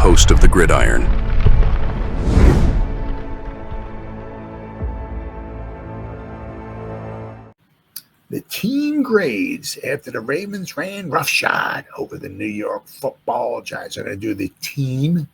host of the Gridiron. The team grades after the Ravens ran roughshod over the New York Football Giants. I'm going to do the team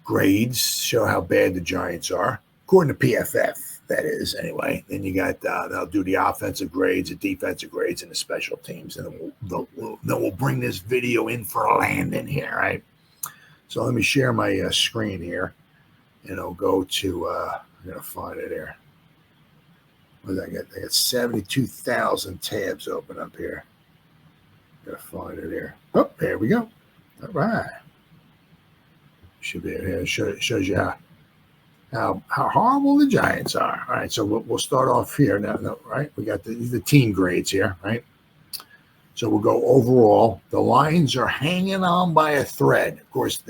grades, show how bad the Giants are, according to PFF, that is, anyway. Then you got, they'll do the offensive grades, the defensive grades, and the special teams. And then we'll bring this video in for a landing here, right? So let me share my screen here, and I'll go to, I'm going to find it here. What did I get? I got 72,000 tabs open up here. Gotta find it here. Oh, there we go. All right. Should be here. It shows you how horrible the Giants are. All right, so we'll start off here now. Right, we got the team grades here. Right. So we'll go overall. The Lions are hanging on by a thread. Of course,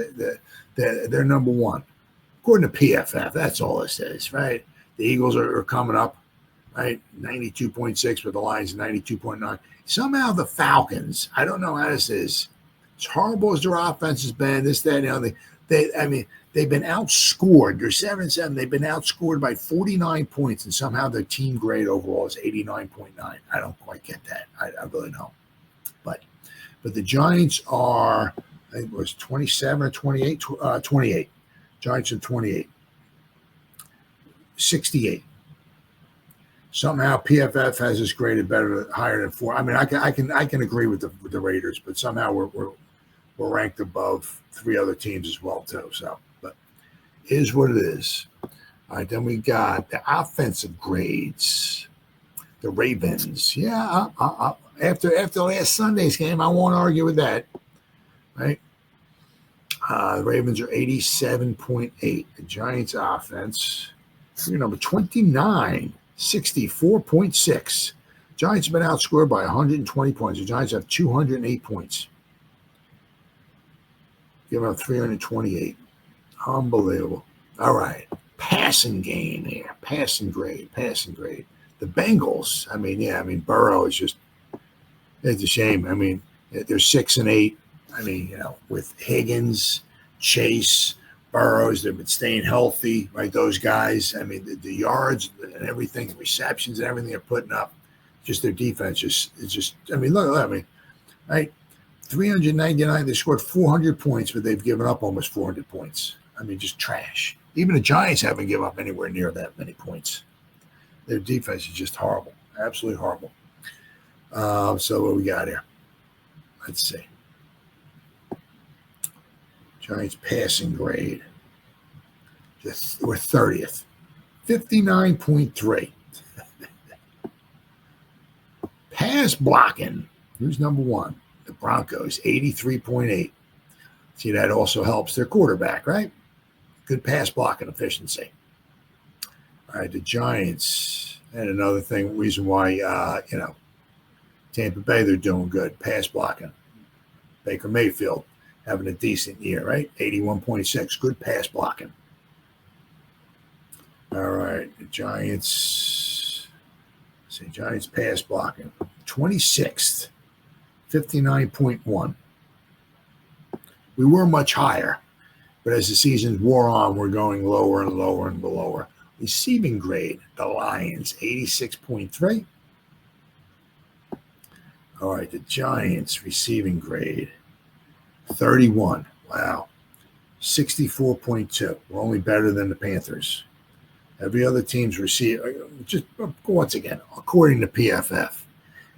they're number one, according to PFF. That's all it says. Right. The Eagles are coming up. Right, 92.6 with the Lions, 92.9. Somehow the Falcons, I don't know how this is. As horrible as their offense has been, this, that, they've been outscored. They're 7-7. They've been outscored by 49 points, and somehow their team grade overall is 89.9. I don't quite get that. I really don't. But the Giants are, I think it was 27 or 28, 28. Giants are 28. 68. Somehow PFF has us graded higher than 4. I mean, I can agree with the Raiders, but somehow we're ranked above 3 other teams as well too. So, but it is what it is. All right, then we got the offensive grades. The Ravens, yeah. After last Sunday's game, I won't argue with that. Right. The Ravens are 87.8. The Giants offense, you're number 29. 64.6. Giants have been outscored by 120 points. The Giants have 208 points. Give up 328. Unbelievable. All right. Passing game here. Passing grade. The Bengals, Burrow is just, it's a shame. I mean, they're 6-8. I mean, with Higgins, Chase, Burrows, they've been staying healthy, right? Those guys, I mean, the yards and everything, the receptions and everything they're putting up, just their defense look, right? 399, they scored 400 points, but they've given up almost 400 points. I mean, just trash. Even the Giants haven't given up anywhere near that many points. Their defense is just horrible, absolutely horrible. So what we got here? Let's see. Giants passing grade. We're 30th. 59.3. Pass blocking. Who's number one? The Broncos, 83.8. See, that also helps their quarterback, right? Good pass blocking efficiency. All right, the Giants. And another reason why, Tampa Bay, they're doing good. Pass blocking. Baker Mayfield having a decent year, right? 81.6. Good pass blocking. All right. The Giants. Giants pass blocking. 26th. 59.1. We were much higher, but as the season wore on, we're going lower and lower and lower. Receiving grade, the Lions, 86.3. All right. The Giants receiving grade. 31. Wow. 64.2. We're only better than the Panthers. Every other team's just once again, according to PFF.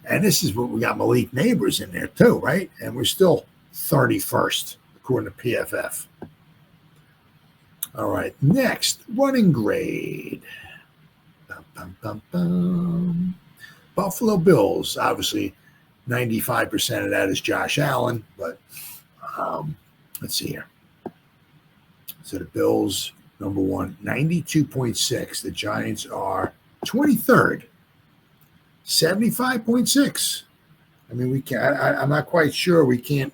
And this is what we got Malik Neighbors in there too, right? And we're still 31st, according to PFF. All right. Next, running grade. Buffalo Bills, obviously 95% of that is Josh Allen, but let's see here. So the Bills, number one, 92.6. The Giants are 23rd, 75.6. I mean, we can't. I'm not quite sure. We can't.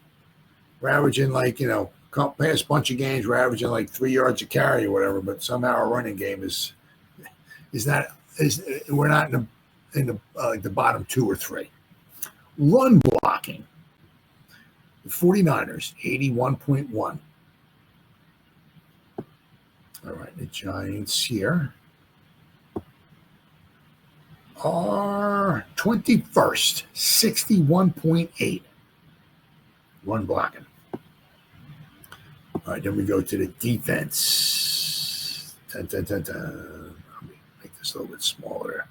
We're averaging past bunch of games. We're averaging like 3 yards a carry or whatever. But somehow our running game is we're not in the bottom 2 or 3. Run blocking. The 49ers, 81.1. All right, the Giants here are 21st, 61.8. One blocking. All right, then we go to the defense. Let me make this a little bit smaller.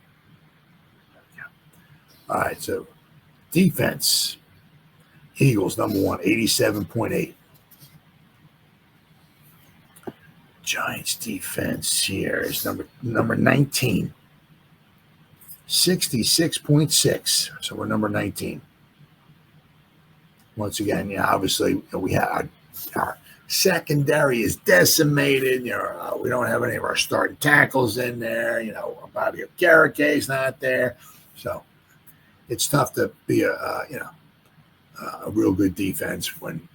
All right, so defense. Eagles, number 1, 87.8. Giants defense here is number 19, 66.6. So we're number 19. Once again, obviously we have our secondary is decimated. We don't have any of our starting tackles in there. Bobby Okereke is not there, so it's tough to be a real good defense when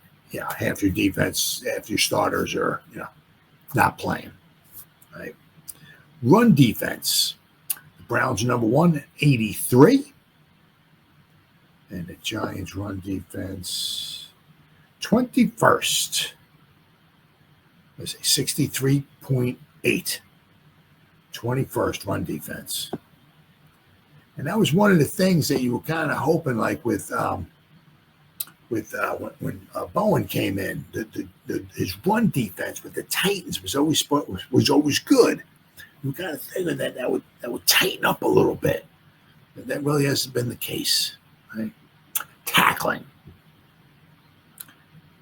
half your defense, half your starters are not playing. Right? Run defense. The Browns are number 1, 83. And the Giants run defense, 21st. Let's say 63.8. 21st run defense. And that was one of the things that you were kind of hoping, like when Bowen came in, his run defense with the Titans was always good. You kind of figured that would tighten up a little bit. But that really hasn't been the case. Right? Tackling.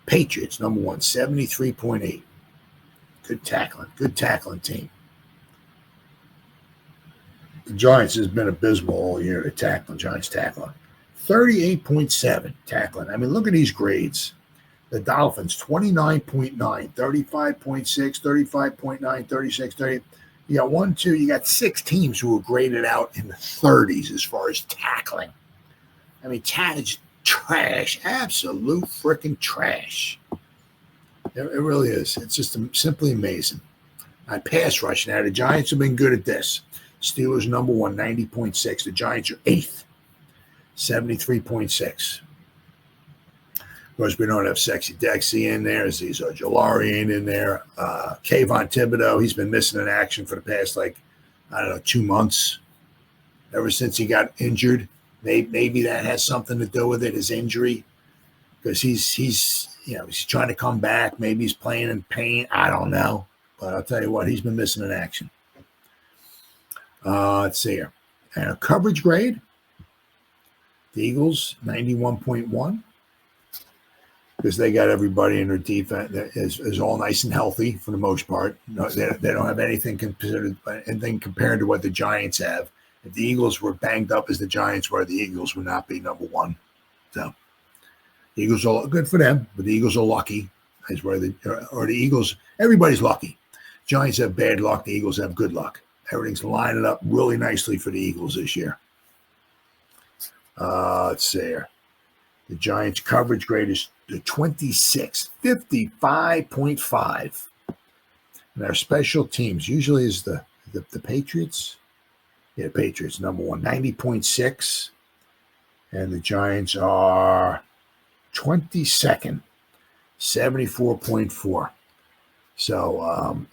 Patriots, number 1, 73.8. Good tackling team. The Giants has been abysmal all year at tackling. Giants tackling. 38.7 tackling. I mean, look at these grades. The Dolphins, 29.9, 35.6, 35.9, 36, 30. You got you got 6 teams who were graded out in the 30s as far as tackling. I mean, it's trash, absolute freaking trash. It really is. It's just simply amazing. Pass rush. Now, the Giants have been good at this. Steelers, number 1, 90.6. The Giants are 8th, 73.6. Of course, we don't have Sexy Dexy in there. These are Jolari ain't in there. Kayvon Thibodeau, he's been missing in action for the past, 2 months. Ever since he got injured. Maybe that has something to do with it, his injury, because he's trying to come back. Maybe he's playing in pain. I don't know, but I'll tell you what, he's been missing in action. Let's see here, and a coverage grade. The Eagles 91.1 because they got everybody in their defense that is all nice and healthy for the most part. No, they don't have anything compared to what the Giants have. If the Eagles were banged up as the Giants were, the Eagles would not be number 1. So the Eagles are good for them, but the Eagles are lucky. Or the Eagles, everybody's lucky. Giants have bad luck. The Eagles have good luck. Everything's lining up really nicely for the Eagles this year. Let's see here. The Giants' coverage grade is the 26th, 55.5. And our special teams usually is the Patriots. Yeah, Patriots, number 1, 90.6. And the Giants are 22nd, 74.4. So,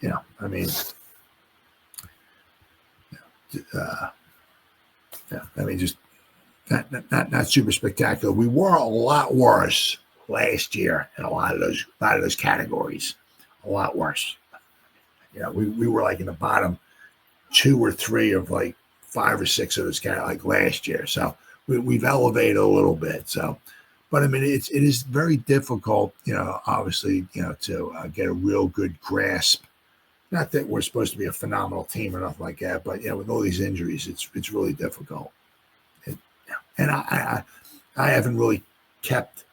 just not super spectacular. We were a lot worse last year in a lot of those categories. A lot worse. We were in the bottom 2 or 3 of 5 or 6 of those categories last year. So we've elevated a little bit. So, but it is very difficult, obviously, to get a real good grasp. Not that we're supposed to be a phenomenal team or nothing like that, but with all these injuries, it's really difficult. And I haven't really kept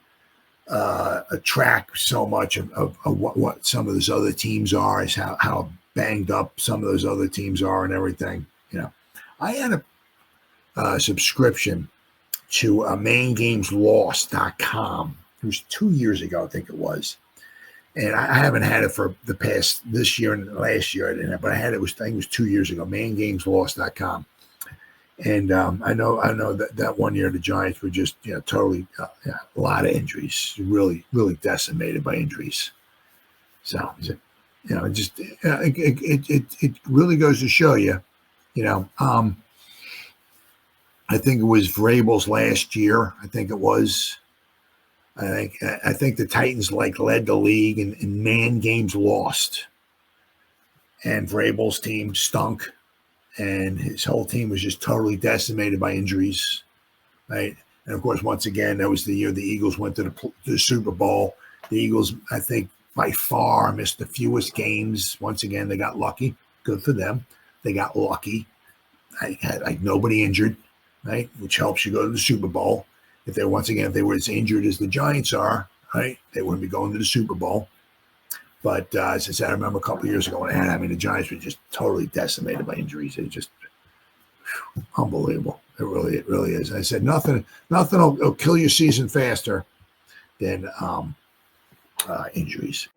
a track so much of what some of those other teams are, is how banged up some of those other teams are and everything. I had a subscription to maingameslost.com. It was 2 years ago, I think it was. And I haven't had it for the past this year and last year. I didn't have, but I had it. I think it was 2 years ago. Maingameslost.com. And I know that one year the Giants were just totally a lot of injuries, really decimated by injuries. So it really goes to show you, I think it was Vrabel's last year. I think it was. I think the Titans led the league in man games lost, and Vrabel's team stunk. And his whole team was just totally decimated by injuries, right? And of course, once again, that was the year the Eagles went to the Super Bowl. The Eagles, I think, by far missed the fewest games. Once again, they got lucky. Good for them. They got lucky. I had nobody injured, right? Which helps you go to the Super Bowl. If they were as injured as the Giants are, right, they wouldn't be going to the Super Bowl. But as I said, I remember a couple of years ago when the Giants were just totally decimated by injuries. It's just unbelievable. It really is. I said nothing will kill your season faster than injuries.